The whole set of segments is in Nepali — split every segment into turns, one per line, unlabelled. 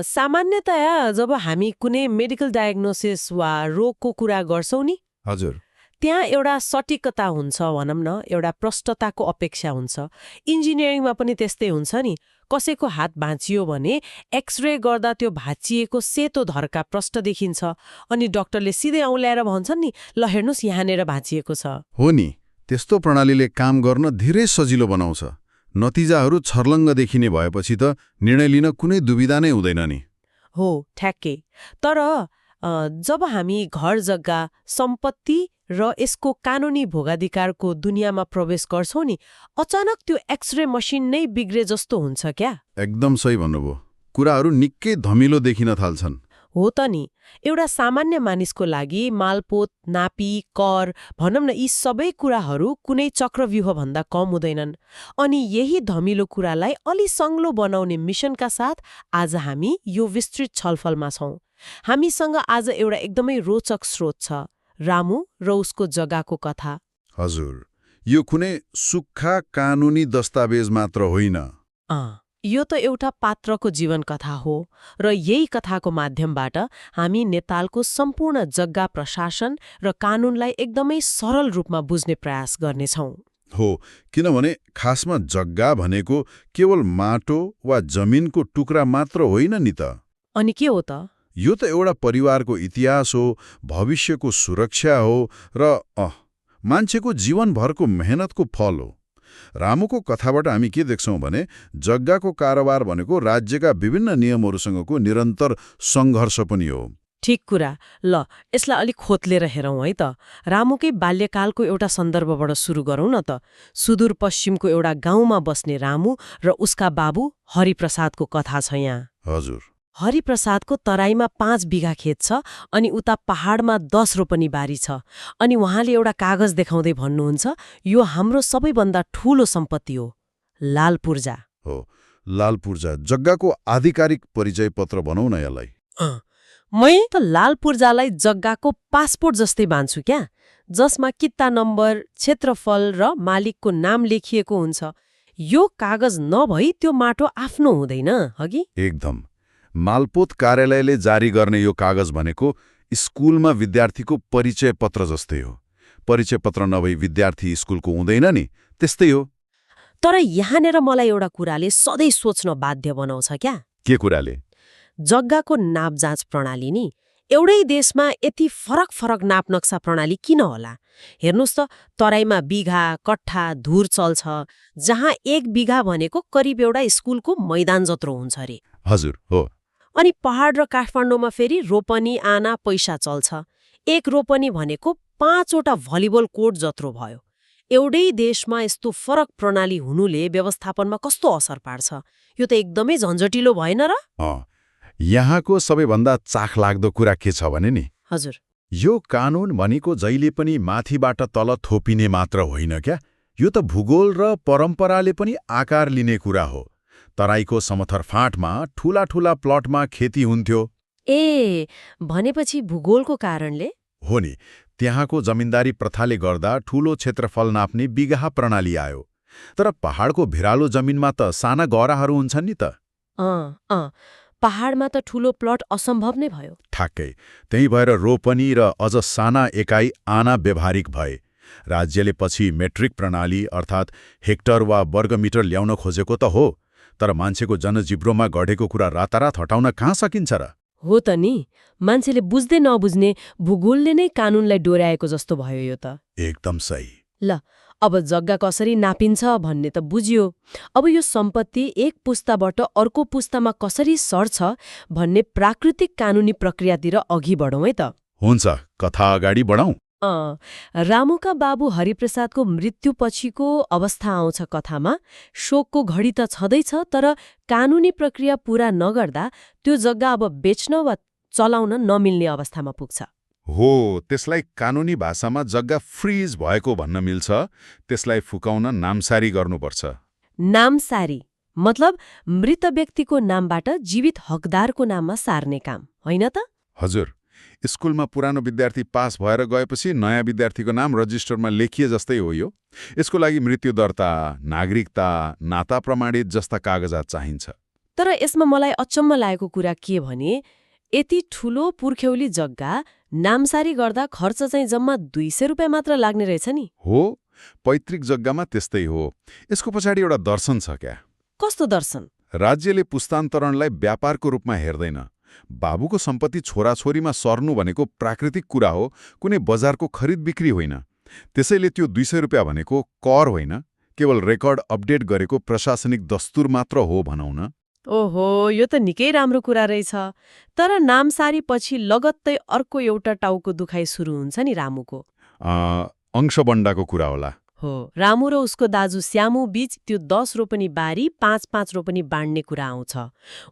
सामान्यतया जब हामी कुनै मेडिकल डायग्नोसिस वा रोगको कुरा गर्छौं नि,
हजुर।
त्यहाँ एउटा सटीकता हुन्छ भनौँ न, एउटा प्रष्टताको अपेक्षा हुन्छ। इन्जिनियरिङमा पनि त्यस्तै हुन्छ नि। कसैको हात भाँचियो भने एक्सरे गर्दा त्यो भाँचिएको सेतो धर्का प्रष्ट देखिन्छ अनि डाक्टरले सिधै औँल्याएर भन्छन् नि, ल हेर्नुहोस् यहाँनिर भाँचिएको छ।
हो नि, त्यस्तो प्रणालीले काम गर्न धेरै सजिलो बनाउँछ। नतिजाहरू छर्लङ्ग देखिने भएपछि त निर्णय लिन कुनै दुविधा नै हुँदैन नि।
हो, ठ्याक्कै। तर जब हामी घर जग्गा, सम्पत्ति र यसको कानुनी भोगाधिकारको दुनियाँमा प्रवेश गर्छौं नि, अचानक त्यो एक्सरे मसिन नै बिग्रे जस्तो हुन्छ क्या।
एकदम सही भन्नुभयो। कुराहरू निकै धमिलो देखिन थाल्छन्।
हो त नि। एउटा सामान्य मानिसको लागि मालपोत, नापी, कर भनौँ न, यी सबै कुराहरू कुनै चक्रव्यूहभन्दा कम हुँदैनन्। अनि यही धमिलो कुरालाई अलि सङ्लो बनाउने मिशनका साथ आज हामी यो विस्तृत छलफलमा छौं। हामीसँग आज एउटा एकदमै रोचक स्रोत छ, रामु र उसको जग्गाको कथा।
हजुर, यो कुनै सुक्खा कानुनी दस्तावेज मात्र होइन।
यो त एउटा पात्रको जीवन कथा हो र यही कथाको माध्यमबाट हामी नेपालको सम्पूर्ण जग्गा प्रशासन र कानुनलाई एकदमै सरल रूपमा बुझ्ने प्रयास गर्नेछौँ।
हो, किनभने खासमा जग्गा भनेको केवल माटो वा जमिनको टुक्रा मात्र होइन नि त।
अनि के हो त?
यो त एउटा परिवारको इतिहास हो, भविष्यको सुरक्षा हो र मान्छेको जीवनभरको मेहनतको फल हो। रामुको कथाबाट हामी के देख्छौं भने जग्गाको कारोबार भनेको राज्यका विभिन्न नियमहरूसँगको निरन्तर सङ्घर्ष पनि हो।
ठिक कुरा। ल, यसलाई अलिक खोतलेर हेरौँ है त। रामुकै बाल्यकालको एउटा सन्दर्भबाट सुरु गरौँ न त। सुदूरपश्चिमको एउटा गाउँमा बस्ने रामु र उसका बाबु हरिप्रसादको कथा छ यहाँ।
हजुर।
हरिप्रसादको तराईमा 5 बिघा खेत छ अनि उता पहाडमा 10 रोपनी बारी छ। अनि उहाँले एउटा कागज देखाउँदै भन्नुहुन्छ, यो हाम्रो सबैभन्दा ठूलो सम्पत्ति हो, लाल पूर्जा।
हो, लाल पूर्जा जग्गाको आधिकारिक परिचय पत्र भनौँ न यसलाई।
मै त लाल पूर्जालाई जग्गाको पासपोर्ट जस्तै मान्छु क्या, जसमा किता नम्बर, क्षेत्रफल र मालिकको नाम लेखिएको हुन्छ। यो कागज नभई त्यो माटो आफ्नो हुँदैन, हगि?
एकदम। मालपोत कार्यालयले जारी गर्ने यो कागज भनेको स्कुलमा विद्यार्थीको परिचय पत्र जस्तै हो। परिचय पत्र नभई विद्यार्थी स्कुलको हुँदैन नि, त्यस्तै हो।
तर यहाँनिर मलाई एउटा कुराले सधैँ सोच्न बाध्य बनाउँछ क्या।
के कुराले?
जग्गाको नाप जाँच प्रणाली नि एउटै देशमा यति फरक फरक नाप नक्सा प्रणाली किन होला? हेर्नुहोस् त, तराईमा बिघा, कट्ठा, धुर चल्छ, जहाँ 1 बिघा भनेको करिब एउटा स्कुलको मैदान जत्रो हुन्छ अरे।
हजुर, हो।
अनि पहाड र काठमाडौँमा फेरि रोपनी, आना, पैसा चल्छ। 1 रोपनी भनेको 5 वटा भलिबल कोर्ट जत्रो भयो। एउटै देशमा यस्तो फरक प्रणाली हुनुले व्यवस्थापनमा कस्तो असर पार्छ? यो त एकदमै झन्झटिलो भएन र?
यहाँको सबैभन्दा चाखलाग्दो कुरा के छ भने नि,
हजुर,
यो कानुन भनेको जहिले पनि माथिबाट तल थोपिने मात्र होइन क्या। यो त भूगोल र परम्पराले पनि आकार लिने कुरा हो। तराईको समथर फाँटमा ठूला ठूला प्लटमा खेती हुन्थ्यो।
ए, भनेपछि भूगोलको कारणले?
हो नि, त्यहाँको जमिनदारी प्रथाले गर्दा ठूलो क्षेत्रफल नाप्ने बिघा प्रणाली आयो। तर पहाडको भिरालो जमिनमा त साना गहराहरू हुन्छन् नि त।
पहाडमा त ठूलो प्लट असम्भव नै भयो।
ठ्याक्कै। त्यही भएर रोपनी र अझ साना एकाइ आना व्यवहारिक भए। राज्यले पछि मेट्रिक प्रणाली अर्थात् हेक्टर वा वर्गमिटर ल्याउन खोजेको त हो, तर मान्छेको जनजिब्रोमा गढेको कुरा रातारात हटाउन कहाँ सकिन्छ र?
हो त नि, मान्छेले बुझ्दै नबुझ्ने भूगोलले नै कानुनलाई डोर्याएको जस्तो भयो यो त।
एकदम सही।
ल, अब जग्गा कसरी नापिन्छ भन्ने त बुझियो। अब यो सम्पत्ति एक पुस्ताबाट अर्को पुस्तामा कसरी सर्छ भन्ने प्राकृतिक कानुनी प्रक्रियातिर अघि बढौँ है त।
हुन्छ, कथा अगाडि बढाउँ।
रामुका बाबु हरिप्रसादको मृत्युपछिको अवस्था आउँछ कथामा। शोकको घडी त छँदैछ, तर कानुनी प्रक्रिया पूरा नगर्दा त्यो जग्गा अब बेच्न वा चलाउन नमिल्ने अवस्थामा पुग्छ।
हो, त्यसलाई कानुनी भाषामा जग्गा फ्रिज भएको भन्न मिल्छ। त्यसलाई फुकाउन नामसारी गर्नुपर्छ।
नामसारी मतलब मृत व्यक्तिको नामबाट जीवित हकदारको नाममा सार्ने काम, होइन त?
हजुर, स्कुलमा पुरानो विद्यार्थी पास भएर गएपछि नयाँ विद्यार्थीको नाम रजिस्टरमा लेखिए जस्तै हो यो। यसको लागि मृत्यु दर्ता, नागरिकता, नाता प्रमाणित जस्ता कागजात चाहिन्छ।
तर यसमा मलाई अचम्म लागेको कुरा के भने यति ठूलो पुर्ख्यौली जग्गा नामसारी गर्दा खर्च चाहिँ जम्मा 200 रुपियाँ मात्र लाग्ने रहेछ नि।
हो, पैतृक जग्गामा त्यस्तै हो। यसको पछाडि एउटा दर्शन छ क्या।
कस्तो दर्शन?
राज्यले पुस्तान्तरणलाई व्यापारको रूपमा हेर्दैन। बाबुको सम्पत्ति छोराछोरीमा सर्नु भनेको प्राकृतिक कुरा हो, कुनै बजारको खरिद बिक्री होइन। त्यसैले त्यो 200 रुपियाँ भनेको कर होइन, केवल रेकर्ड अपडेट गरेको प्रशासनिक दस्तुर मात्र हो भनौँ न।
ओहो, यो त निकै राम्रो कुरा रहेछ। तर नामसारी पछि लगत्तै अर्को एउटा टाउको दुखाइ सुरु हुन्छ नि रामुको।
अंशबण्डाको कुरा होला।
हो, रामु र उसको दाजु श्यामु बीच त्यो 10 रोपनी बारी 5-5 रोपनी बाँड्ने कुरा आउँछ।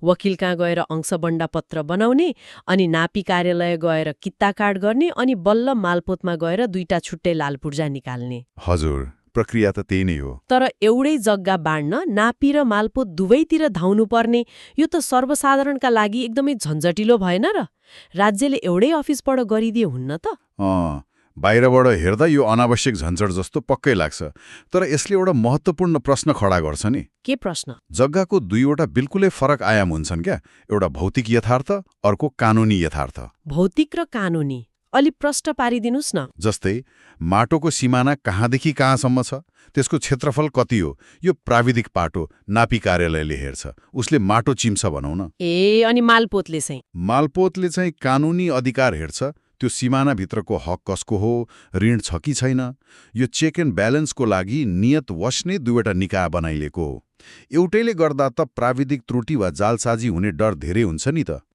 वकिल कहाँ गएर अंशबण्डा पत्र बनाउने, अनि नापी कार्यालय गएर कित्ता काट गर्ने, अनि बल्ल मालपोतमा गएर 2टा छुट्टै लालपुर्जा निकाल्ने।
हजुर, प्रक्रिया त त्यही नै हो।
तर एउटै जग्गा बाँड्न नापी र मालपोत दुवैतिर धाउनु पर्ने, यो त सर्वसाधारणका लागि एकदमै झन्झटिलो भएन र? राज्यले एउटै अफिसबाट गरिदिए हुन्न त?
बाहिरबाट हेर्दा यो अनावश्यक झन्झट जस्तो पक्कै लाग्छ। तर यसले एउटा महत्त्वपूर्ण प्रश्न खडा गर्छ नि।
के प्रश्न?
जग्गाको दुईवटा बिल्कुलै फरक आयाम हुन्छन् क्या। एउटा भौतिक यथार्थ, अर्को कानुनी यथार्थ।
भौतिक र कानुनी अलि प्रष्ट पारिदिनुस् न।
जस्तै माटोको सिमाना कहाँदेखि कहाँसम्म छ, त्यसको क्षेत्रफल कति हो, यो प्राविधिक पाटो नापी कार्यालयले हेर्छ। उसले माटो चिम्छ भनौँ न।
अनि
मालपोतले चाहिँ कानुनी अधिकार हेर्छ। त्यो सिमानाभित्रको हक कसको हो, ऋण छ कि छैन। यो चेक एन्ड ब्यालेन्सको लागि नियत वश नै दुईवटा निकाय बनाइएको हो। एउटैले गर्दा त प्राविधिक त्रुटि वा जालसाजी हुने डर धेरै हुन्छ नि त।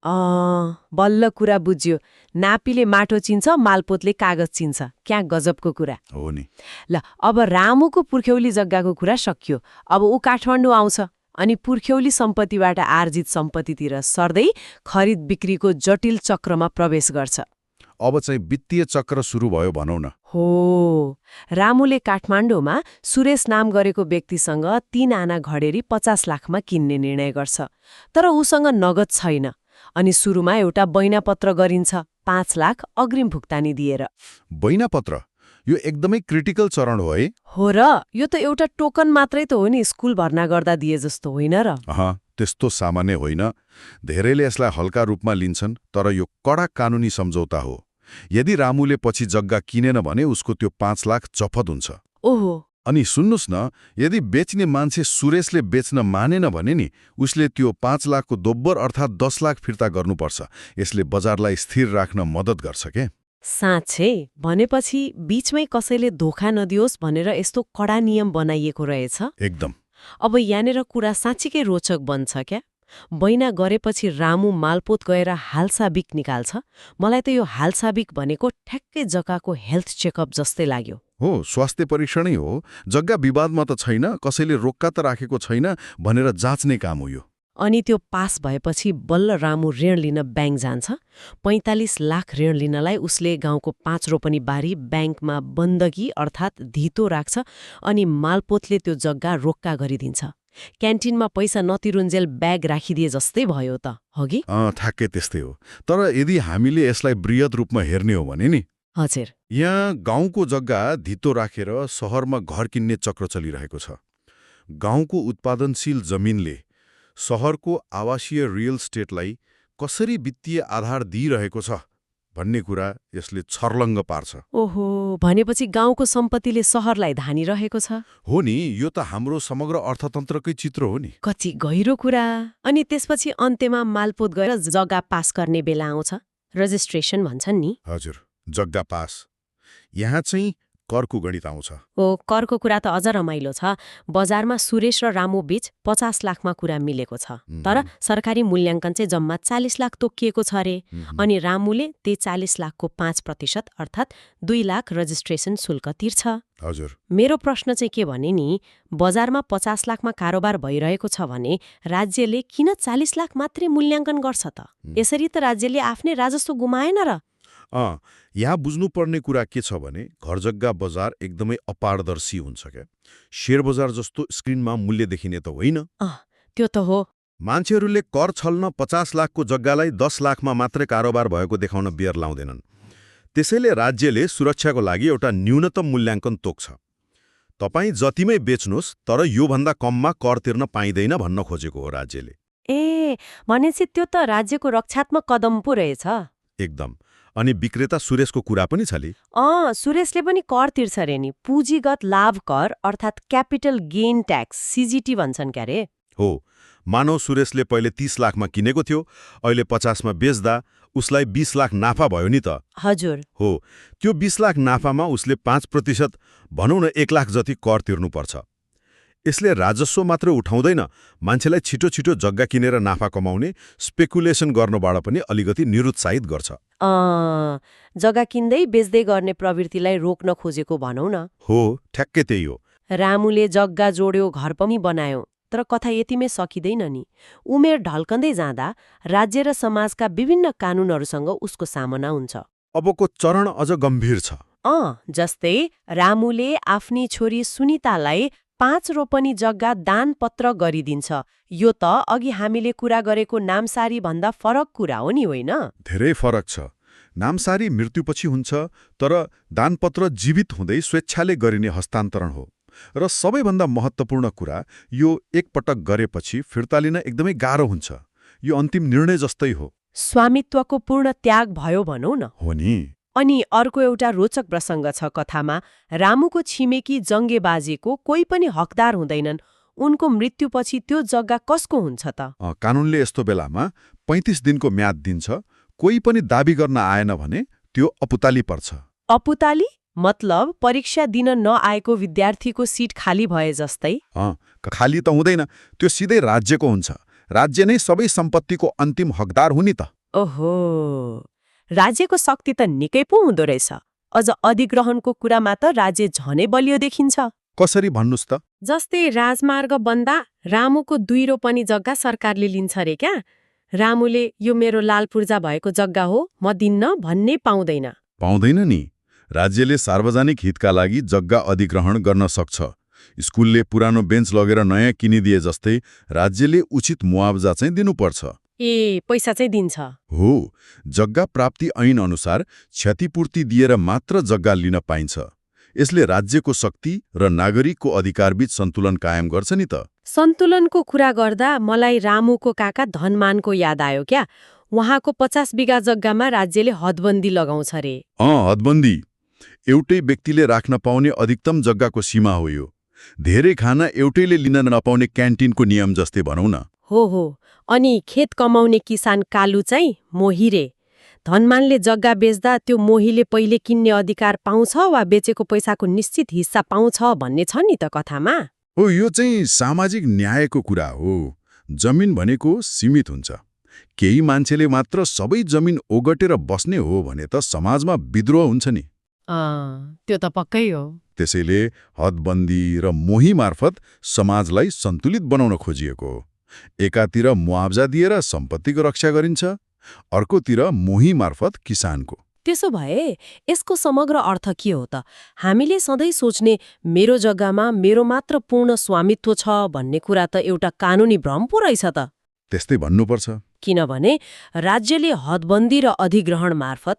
बल्ल कुरा बुझ्यो। नापीले माटो चिन्छ, मालपोतले कागज चिन्छ। क्या गजबको कुरा
हो नि।
ल, अब रामुको पुर्ख्यौली जग्गाको कुरा सकियो। अब ऊ काठमाडौँ आउँछ अनि पुर्ख्यौली सम्पत्तिबाट आर्जित सम्पत्तितिर सर्दै खरिद बिक्रीको जटिल चक्रमा प्रवेश गर्छ।
अब चाहिँ वित्तीय चक्र सुरु भयो भनौँ न।
हो, रामुले काठमाडौँमा सुरेश नाम गरेको व्यक्तिसँग 3 आना घडेरी 50 लाखमा किन्ने निर्णय गर्छ। तर उसँग नगद छैन, अनि सुरुमा एउटा बैनापत्र गरिन्छ 5 लाख अग्रिम भुक्तानी दिएर।
बैनापत्र यो एकदमै क्रिटिकल चरण हो है।
हो र, यो त एउटा टोकन मात्रै त हो नि, स्कुल भर्ना गर्दा दिए जस्तो होइन र?
त्यस्तो सामान्य होइन। धेरैले यसलाई हल्का रूपमा लिन्छन्, तर यो कडा कानुनी सम्झौता हो। यदि रामुले पछि जग्गा किनेन भने उसको त्यो 5 लाख जफत हुन्छ।
ओहो।
अनि सुन्नुस् न, यदि बेच्ने मान्छे सुरेशले बेच्न मानेन भने नि उसले त्यो 5 लाखको दोब्बर अर्थात् 10 लाख फिर्ता गर्नुपर्छ। यसले बजारलाई स्थिर राख्न मद्दत गर्छ के?
साँच्चै? भनेपछि बीचमै कसैले धोखा नदियोस् भनेर यस्तो कडा नियम बनाइएको रहेछ?
एकदम।
अब यहाँनिर कुरा साँच्चीकै रोचक बन्छ क्या? बैना गरेपछि रामु मालपोत गएर हालसाबिक निकाल्छ। मलाई त यो हालसाबिक भनेको ठ्याक्कै जग्गाको हेल्थ चेकअप जस्तै लाग्यो।
हो, स्वास्थ्य परीक्षणै हो। जग्गा विवादमा त छैन, कसैले रोक्का त राखेको छैन भनेर जाँच्ने काम हो यो।
अनि त्यो पास भएपछि बल्ल रामु ऋण लिन ब्याङ्क जान्छ। 45 लाख ऋण लिनलाई उसले गाउँको 5 रोपनी बारी ब्याङ्कमा बन्दगी अर्थात् धितो राख्छ, अनि मालपोतले त्यो जग्गा रोक्का गरिदिन्छ। क्यान्टिनमा पैसा नतिरुन्जेल ब्याग राखिदिए जस्तै भयो त, हगि?
ठ्याक्कै त्यस्तै हो। तर यदि हामीले यसलाई बृहत रूपमा हेर्ने हो भने नि,
हजुर,
यहाँ गाउँको जग्गा धितो राखेर सहरमा घर किन्ने चक्र चलिरहेको छ। गाउँको उत्पादनशील जमिनले सहरको आवासीय रियल स्टेटलाई कसरी वित्तीय आधार दिइरहेको छ भन्ने कुरा यसले छर्लङ्ग पार्छ।
ओहो, भनेपछि गाउँको सम्पत्तिले सहरलाई धानिरहेको छ?
हो नि, यो त हाम्रो समग्र अर्थतन्त्रकै चित्र हो नि।
कति गहिरो कुरा। अनि त्यसपछि अन्त्यमा मालपोत गएर जग्गा पास गर्ने बेला आउँछ, रजिस्ट्रेसन भन्छन् नि।
हजुर, जग्गा पास। यहाँ चाहिँ करको गणित आउँछ।
करको कुरा त अझ रमाइलो छ। बजारमा सुरेश र रामु बीच 50 लाखमा कुरा मिलेको छ, तर सरकारी मूल्याङ्कन चाहिँ जम्मा 40 लाख तोकिएको छ अरे। अनि रामुले त्यही 40 लाखको 5% अर्थात् 2 लाख रजिस्ट्रेसन शुल्क तिर्छ।
हजुर।
मेरो प्रश्न चाहिँ के भने नि, बजारमा 50 लाखमा कारोबार भइरहेको छ भने राज्यले किन 40 लाख मात्रै मूल्याङ्कन गर्छ त? यसरी त राज्यले आफ्नै राजस्व गुमाएन र?
यहाँ बुझ्नुपर्ने कुरा के छ भने घरजग्गा बजार एकदमै अपारदर्शी हुन्छ क्या। शेयर बजार जस्तो स्क्रिनमा मूल्य देखिने त होइन।
त्यो त हो।
मान्छेहरूले कर छल्न 50 लाखको जग्गालाई 10 लाखमा मात्रै कारोबार भएको देखाउन बियर लाउँदैनन्। त्यसैले राज्यले सुरक्षाको लागि एउटा न्यूनतम मूल्याङ्कन तोक्छ। तपाईँ जतिमै बेच्नुहोस्, तर योभन्दा कममा कर तिर्न पाइँदैन भन्न खोजेको हो राज्यले।
ए भनेपछि त्यो त राज्यको रक्षात्मक कदम पो रहेछ।
एकदम। अनि विक्रेता सुरेशको कुरा पनि छली।
सुरेशले पनि कर तिर्छ रे नि, पुँजीगत लाभ कर अर्थात् क्यापिटल गेन ट्याक्स, सीजीटी भन्छन् क्यारे।
हो, मानव सुरेशले पहिले 30 लाखमा किनेको थियो, अहिले 50 मा बेच्दा उसलाई 20 लाख नाफा भयो नि त।
हजुर।
हो, त्यो 20 लाख नाफामा उसले 5% भनौँ न 1 लाख जति कर तिर्नुपर्छ। यसले राजस्व मात्र उठाउँदैन, मान्छेलाई छिटो छिटो जग्गा किनेर नाफा कमाउने स्पेकुलेसन गर्नबाट पनि अलिकति निरुत्साहित गर्छ।
जग्गा किन्दै बेच्दै गर्ने प्रवृत्तिलाई रोक्न खोजेको भनौँ न।
हो, ठ्याक्कै त्यही हो।
रामुले जग्गा जोड्यो, घर पनि बनायो, तर कथा यतिमै सकिँदैन नि। उमेर ढल्कँदै जाँदा राज्य र समाजका विभिन्न कानूनहरूसँग उसको सामना हुन्छ।
अबको चरण अझ गम्भीर छ।
जस्तै रामुले आफ्नी छोरी सुनितालाई 5 रोपनी जग्गा दानपत्र गरिदिन्छ। यो त अघि हामीले कुरा गरेको नामसारी भन्दा फरक कुरा हो नि, होइन?
धेरै फरक छ। नामसारी मृत्युपछि हुन्छ, तर दानपत्र जीवित हुँदै स्वेच्छाले गरिने हस्तान्तरण हो। र सबैभन्दा महत्त्वपूर्ण कुरा, यो एकपटक गरेपछि फिर्ता लिन एकदमै गाह्रो हुन्छ। यो अन्तिम निर्णय जस्तै हो।
स्वामित्वको पूर्ण त्याग भयो भनौँ न।
हो नि।
अनि अर्को एउटा रोचक प्रसङ्ग छ कथामा। रामुको छिमेकी जङ्गे बाजेको कोही पनि हकदार हुँदैनन्। उनको मृत्युपछि त्यो जग्गा कसको हुन्छ त?
कानूनले यस्तो बेलामा 35 दिनको म्याद दिन्छ। कोही पनि दाबी गर्न आएन भने त्यो अपुताली पर्छ।
अपुताली मतलब परीक्षा दिन नआएको विद्यार्थीको सिट खाली भए जस्तै?
खाली त हुँदैन, त्यो सिधै राज्यको हुन्छ। राज्य नै सबै सम्पत्तिको अन्तिम हकदार हुने त।
ओहो, राज्यको शक्ति त निकै पो हुँदो रहेछ। अझ अधिग्रहणको कुरामा त राज्य झनै बलियो देखिन्छ।
कसरी भन्नुस् त?
जस्तै राजमार्ग बन्दा रामुको 2 रोपनी जग्गा सरकारले लिन्छ रे क्या। रामुले यो मेरो लाल पूर्जा भएको जग्गा हो, म दिन्न भन्ने पाउँदैन।
पाउँदैन नि। राज्यले सार्वजनिक हितका लागि जग्गा अधिग्रहण गर्न सक्छ। स्कुलले पुरानो बेन्च लगेर नयाँ किनिदिए जस्तै राज्यले उचित मुआवजा चाहिँ दिनुपर्छ।
पैसा चाहिँ दिन्छ।
हो, जग्गा प्राप्ति ऐन अनुसार क्षतिपूर्ति दिएर मात्र जग्गा लिन पाइन्छ। यसले राज्यको शक्ति र नागरिकको अधिकारबीच सन्तुलन कायम गर्छ नि त।
सन्तुलनको कुरा गर्दा मलाई रामुको काका धनमानको याद आयो क्या। उहाँको 50 बिघा जग्गामा राज्यले हदबन्दी लगाउँछ रे।
हदबन्दी एउटै व्यक्तिले राख्न पाउने अधिकतम जग्गाको सीमा हो। यो धेरै खाना एउटैले लिन नपाउने क्यान्टिनको नियम जस्तै भनौँ न।
हो। अनि खेत कमाउने किसान कालु चाहिँ मोही रे। धनमानले जग्गा बेच्दा त्यो मोहीले पहिले किन्ने अधिकार पाउँछ वा बेचेको पैसाको निश्चित हिस्सा पाउँछ भन्ने छ नि त कथामा।
हो, यो चाहिँ सामाजिक न्यायको कुरा हो। जमिन भनेको सीमित हुन्छ। केही मान्छेले मात्र सबै जमिन ओगटेर बस्ने हो भने त समाजमा विद्रोह हुन्छ नि।
त्यो त पक्कै हो।
त्यसैले हदबन्दी र मोही मार्फत समाजलाई सन्तुलित बनाउन खोजिएको हो। एकातिर मुआवजा दिएर सम्पत्तिको रक्षा गरिन्छ, अर्कोतिर मोही मार्फत किसानको।
त्यसो भए यसको समग्र अर्थ के हो त? हामीले सधैँ सोच्ने मेरो जग्गामा मेरो मात्र पूर्ण स्वामित्व छ भन्ने कुरा त एउटा कानुनी भ्रम पो रहेछ त।
त्यस्तै भन्नुपर्छ।
किनभने राज्यले हदबन्दी र अधिग्रहण मार्फत,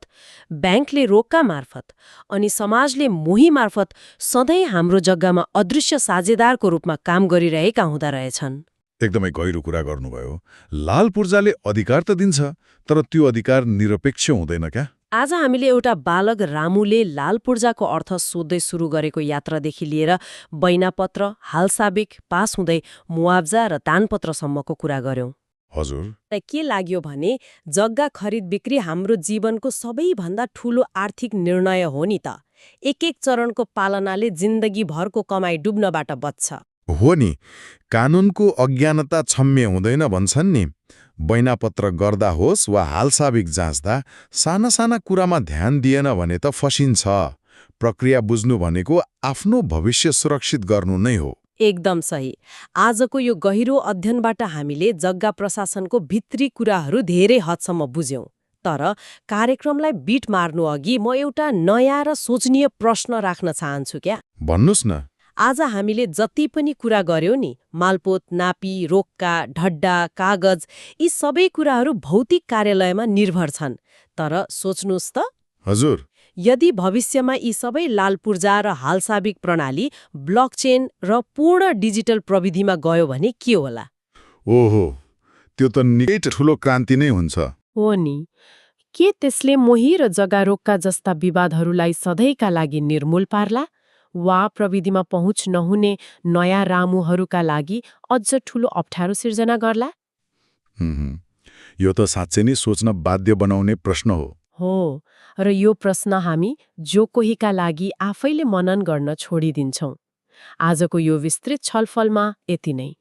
ब्याङ्कले रोक्का मार्फत अनि समाजले मोही मार्फत सधैँ हाम्रो जग्गामा अदृश्य साझेदारको रूपमा काम गरिरहेका हुँदा रहेछन्।
एकदमै गहिरो कुरा गर्नुभयो। लाल पूर्जाले अधिकार त दिन्छ, तर त्यो अधिकार निरपेक्ष हुँदैन क्या।
आज हामीले एउटा बालक रामुले लाल पूर्जाको अर्थ सोध्दै सुरु गरेको यात्रादेखि लिएर बैनापत्र, हालसाबिक, पास हुँदै मुआवजा र दानपत्रसम्मको कुरा गर्यौं।
हजुर।
के लाग्यो भने जग्गा खरिद बिक्री हाम्रो जीवनको सबैभन्दा ठूलो आर्थिक निर्णय हो नि त। एक एक चरणको पालनाले जिन्दगीभरको कमाई डुब्नबाट बच्छ।
हो नि, कानुनको अज्ञानता क्षम्य हुँदैन भन्छन् नि। बैनापत्र गर्दा होस् वा हालसाबिक जाँच्दा साना साना कुरामा ध्यान दिएन भने त फसिन्छ। प्रक्रिया बुझ्नु भनेको आफ्नो भविष्य सुरक्षित गर्नु नै हो।
एकदम सही। आजको यो गहिरो अध्ययनबाट हामीले जग्गा प्रशासनको भित्री कुराहरू धेरै हदसम्म बुझ्यौं। तर कार्यक्रमलाई बिट मार्नु अघि म एउटा नयाँ र सोचनीय प्रश्न राख्न चाहन्छु क्या।
भन्नुस् न।
आज हामीले जति पनि कुरा गर्यौं नि, मालपोत, नापी, रोक्का, ढड्डा, कागज, यी सबै कुराहरू भौतिक कार्यालयमा निर्भर छन्। तर सोच्नुस् त,
हजुर,
यदि भविष्यमा यी सबै लाल पूर्जा र हालसाबिक प्रणाली ब्लकचेन र पूर्ण डिजिटल प्रविधिमा गयो भने के होला?
ओहो, त्यो त निकै ठुलो क्रान्ति नै हुन्छ।
हो नि। के त्यसले मोही र जग्गारोगका जस्ता विवादहरूलाई सधैँका लागि निर्मूल पार्ला वा प्रविधिमा पहुँच नहुने नयाँ रामुहरूका लागि अझ ठूलो अप्ठ्यारो सिर्जना गर्ला?
यो त साँच्चै नै सोच्न बाध्य बनाउने प्रश्न हो।
हो, र यो प्रश्न हामी जो कोहीका लागि आफैले मनन गर्न छोडिदिन्छौँ। आजको यो विस्तृत छलफलमा यति नै।